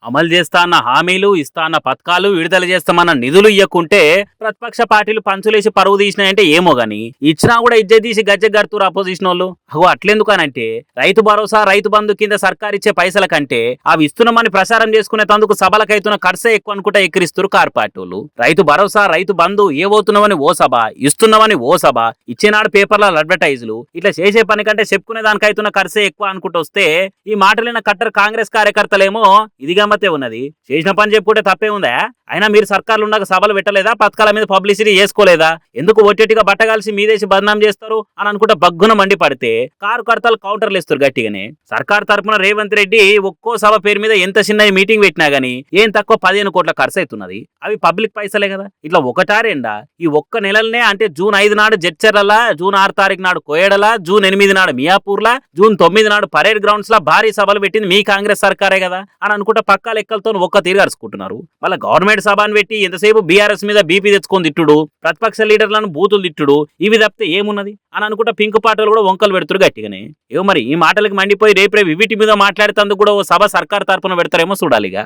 అమలు చేస్తా అన్న హామీలు ఇస్తా అన్న పథకాలు విడుదల చేస్తామన్న నిధులు ఇయ్యకుంటే ప్రతిపక్ష పార్టీలు పంచులేసి పరువు తీసినాయంటే ఏమో గాని ఇచ్చినా కూడా ఇజ్జ తీసి గజ్జె గడుతురు అపోజిషన్ వాళ్ళు. అగో అట్లెందుకనంటే రైతు భరోసా రైతు బంధు కింద సర్కార్ ఇచ్చే పైసల కంటే అవి ఇస్తున్నామని ప్రచారం చేసుకునే తందుకు సభలకైతున్న ఖర్చే ఎక్కువ అనుకుంటా ఎక్కిరిస్తున్నారు కార్పార్టీలు. రైతు భరోసా రైతు బంధు ఏ పోతున్నామని ఓ సభ, ఇస్తున్నామని ఓ సభ, ఇచ్చేనాడు పేపర్ల అడ్వర్టైజులు, ఇట్లా చేసే పని కంటే చెప్పుకునే దానికైతున్న ఖర్చే ఎక్కువ అనుకుంటూ వస్తే ఈ మాటలైన కట్టర్ కాంగ్రెస్ కార్యకర్తలేమో ఇది గమ్మతే ఉన్నది. చేసిన పని చెప్పుకుంటే తప్పే ఉందా? అయినా మీరు సర్కార్లు ఉండగా సభలు పెట్టలేదా? పథకాల మీద పబ్లిసిటీ చేసుకోలేదా? ఎందుకు ఒట్టెటిగా బట్టగాల్సి మీదేసి బదనాం చేస్తారు అని అనుకుంటే బగ్గున మండి పడితే కారు కర్తలు కౌంటర్లు ఇస్తారు గట్టిగానే. సర్కార్ తరపున రేవంత్ రెడ్డి ఒక్కో సభ పేరు మీద ఎంత చిన్న మీటింగ్ పెట్టినా గానీ ఏం తక్కువ 15 కోట్ల ఖర్చు అవుతున్నది. అవి పబ్లిక్ పైసలే కదా. ఇట్లా ఒకటారేండా ఈ ఒక్క నెలలనే అంటే జూన్ 5 నాడు జడ్చర్ల, జూన్ 6 తారీఖు నాడు కోయడల, జూన్ 8 నాడు మియాపూర్లా, జూన్ 9 నాడు పరేడ్ గ్రౌండ్స్ లా భారీ సభలు పెట్టింది మీ కాంగ్రెస్ సర్కారే కదా అని అనుకుంటే పక్కా లెక్కలతో ఒక్క తీరు అరుచుకుంటున్నారు. వాళ్ళ గవర్నమెంట్ సభను పెట్టి ఎంతసేపు బీఆర్ఎస్ మీద బీపీ తెచ్చుకొని తిట్టుడు, ప్రతిపక్ష లీడర్లను బూతులు తిట్టుడు, ఇవి తప్పితే ఏమున్నది అని అనుకుంటే పింక్ పాటలు కూడా వంకలు పెడుతురు గట్టిగానే. ఏమో మరి ఈ మాటలకు మండిపోయి రేపు వీటి మీద మాట్లాడేందుకు కూడా ఓ సభ సర్కార్ తరపున పెడతారేమో చూడాలిగా.